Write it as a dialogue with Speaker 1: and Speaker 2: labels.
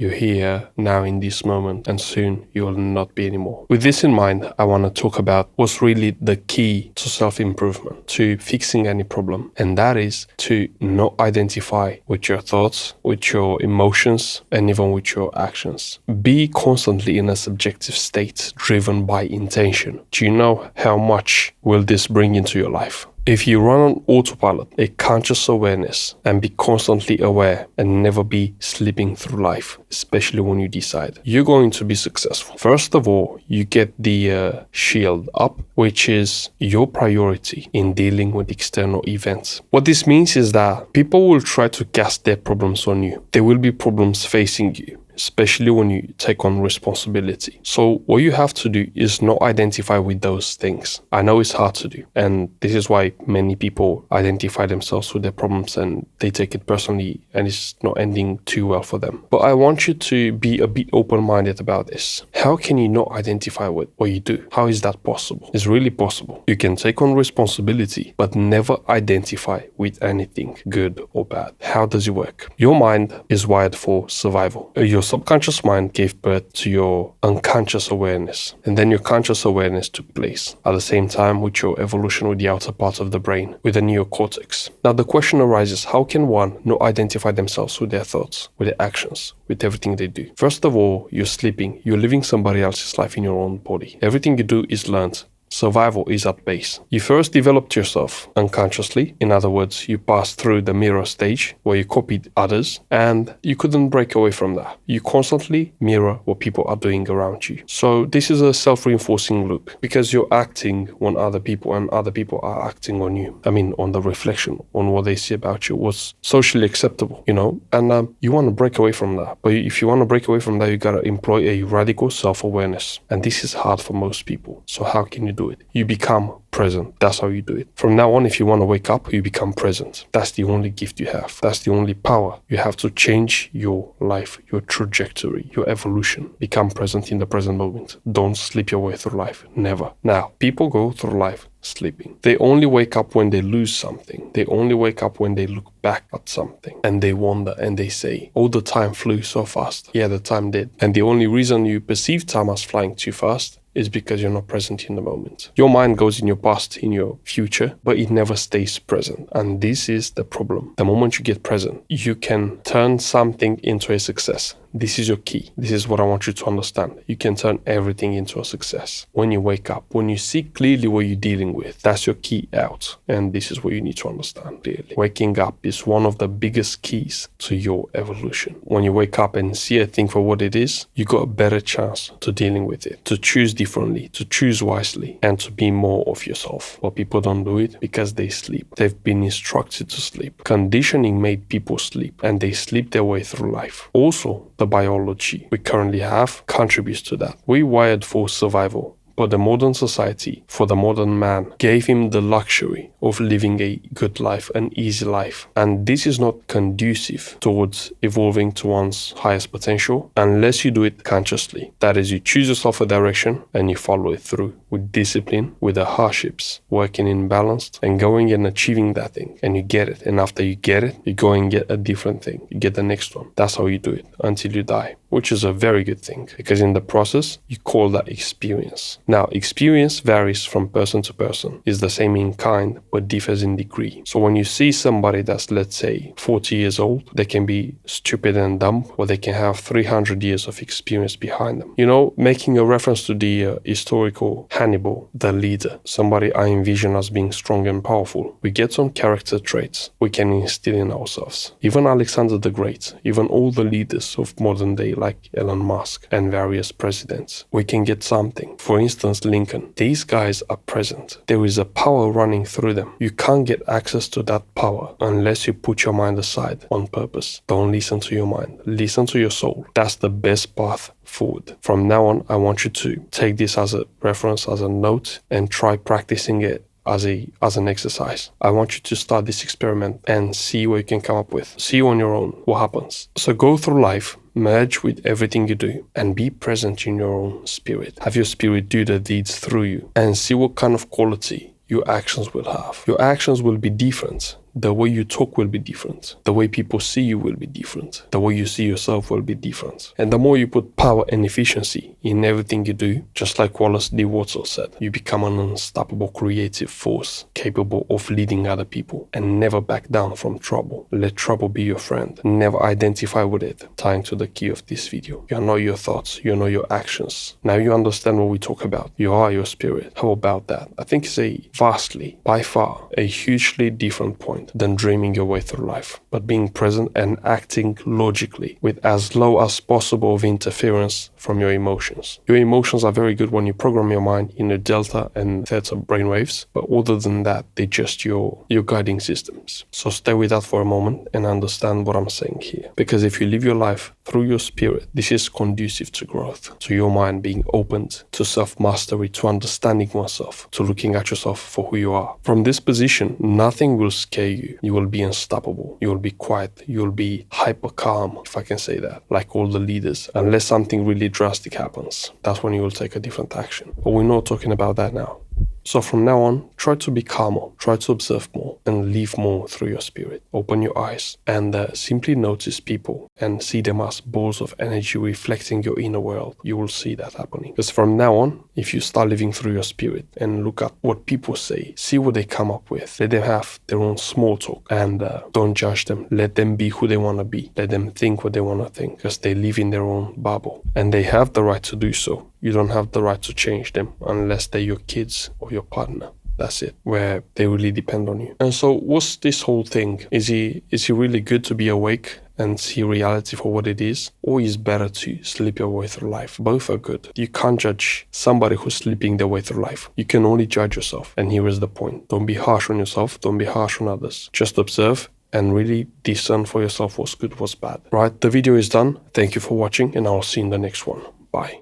Speaker 1: You're here now in this moment, and soon you will not be anymore. With this in mind, I want to talk about what's really the key to self-improvement, to fixing any problem. And that is to not identify with your thoughts, with your emotions, and even with your actions. Be constantly in a subjective state driven by intention. Do you know how much will this bring into your life? If you run on autopilot, a conscious awareness, and be constantly aware and never be slipping through life, especially when you decide, you're going to be successful. First of all, you get the shield up, which is your priority in dealing with external events. What this means is that people will try to cast their problems on you. There will be problems facing you, especially when you take on responsibility. So what you have to do is not identify with those things. I know it's hard to do, and this is why many people identify themselves with their problems and they take it personally, and it's not ending too well for them. But I want you to be a bit open-minded about this. How can you not identify with what you do? How is that possible? It's really possible. You can take on responsibility, but never identify with anything, good or bad. How does it work? Your mind is wired for survival. Your subconscious mind gave birth to your unconscious awareness, and then your conscious awareness took place at the same time with your evolution with the outer part of the brain, with the neocortex. Now the question arises, how can one not identify themselves with their thoughts, with their actions, with everything they do? First of all, you're sleeping. You're living somebody else's life in your own body. Everything you do is learned. Survival is at base. You first developed yourself unconsciously. In other words, you passed through the mirror stage where you copied others, and you couldn't break away from that. You constantly mirror what people are doing around you. So this is a self-reinforcing loop, because you're acting on other people and other people are acting on you. I mean, on the reflection, on what they see about you, what's socially acceptable, and you want to break away from that. But if you want to break away from that, you got to employ a radical self-awareness. And this is hard for most people. So how can you do it? You become present. That's how you do it. From now on, if you want to wake up, you become present. That's the only gift you have. That's the only power. You have to change your life, your trajectory, your evolution. Become present in the present moment. Don't sleep your way through life. Never. Now, people go through life sleeping. They only wake up when they lose something. They only wake up when they look back at something and they wonder and they say, oh, the time flew so fast. Yeah, the time did. And the only reason you perceive time as flying too fast is because you're not present in the moment. Your mind goes in your past, in your future, but it never stays present. And this is the problem. The moment you get present, you can turn something into a success. This is your key. This is what I want you to understand. You can turn everything into a success. When you wake up, when you see clearly what you're dealing with, that's your key out. And this is what you need to understand clearly. Waking up is one of the biggest keys to your evolution. When you wake up and see a thing for what it is, you got a better chance to dealing with it, to choose differently, to choose wisely, and to be more of yourself. But people don't do it because they sleep. They've been instructed to sleep. Conditioning made people sleep, and they sleep their way through life. Also, the biology we currently have contributes to that. We're wired for survival. But the modern society, for the modern man, gave him the luxury of living a good life, an easy life. And this is not conducive towards evolving to one's highest potential unless you do it consciously. That is, you choose yourself a direction and you follow it through with discipline, with the hardships, working in balance and going and achieving that thing. And you get it. And after you get it, you go and get a different thing. You get the next one. That's how you do it until you die, which is a very good thing because in the process, you call that experience. Now, experience varies from person to person. It's the same in kind, but differs in degree. So when you see somebody that's, let's say, 40 years old, they can be stupid and dumb, or they can have 300 years of experience behind them. Making a reference to the historical Hannibal, the leader, somebody I envision as being strong and powerful. We get some character traits we can instill in ourselves. Even Alexander the Great, even all the leaders of modern day like Elon Musk and various presidents, we can get something. For instance, Lincoln. These guys are present. There is a power running through them. You can't get access to that power unless you put your mind aside on purpose. Don't listen to your mind. Listen to your soul. That's the best path forward. From now on, I want you to take this as a reference, as a note, and try practicing it as an exercise. I want you to start this experiment and see what you can come up with. See on your own what happens. So go through life, merge with everything you do, and be present in your own spirit. Have your spirit do the deeds through you, and see what kind of quality your actions will have. Your actions will be different the way you talk will be different. The way people see you will be different. The way you see yourself will be different. And the more you put power and efficiency in everything you do, just like Wallace D. Watson said, you become an unstoppable creative force capable of leading other people, and never back down from trouble. Let trouble be your friend. Never identify with it. Tying to the key of this video. You know your thoughts, you know your actions. Now you understand what we talk about. You are your spirit. How about that? I think it's a vastly, by far, a hugely different point than dreaming your way through life, but being present and acting logically with as low as possible of interference from your emotions. Your emotions are very good when you program your mind in the delta and theta brainwaves, but other than that, they're just your guiding systems. So stay with that for a moment and understand what I'm saying here. Because if you live your life through your spirit, this is conducive to growth, to your mind being opened to self-mastery, to understanding oneself, to looking at yourself for who you are. From this position, nothing will scare you. You will be unstoppable. You will be quiet. You will be hyper calm, if I can say that, like all the leaders, unless something really drastic happens. That's when you will take a different action. But we're not talking about that now. So from now on, try to be calmer, try to observe more, and live more through your spirit. Open your eyes and simply notice people and see them as balls of energy reflecting your inner world. You will see that happening. Because from now on, if you start living through your spirit and look at what people say, see what they come up with, let them have their own small talk and don't judge them. Let them be who they want to be. Let them think what they want to think, because they live in their own bubble and they have the right to do so. You don't have the right to change them unless they're your kids or your partner. That's it, where they really depend on you. And so what's this whole thing? Is he really good to be awake and see reality for what it is? Or is it better to sleep your way through life? Both are good. You can't judge somebody who's sleeping their way through life. You can only judge yourself. And here is the point. Don't be harsh on yourself. Don't be harsh on others. Just observe and really discern for yourself what's good, what's bad. Right, the video is done. Thank you for watching and I'll see you in the next one. Bye.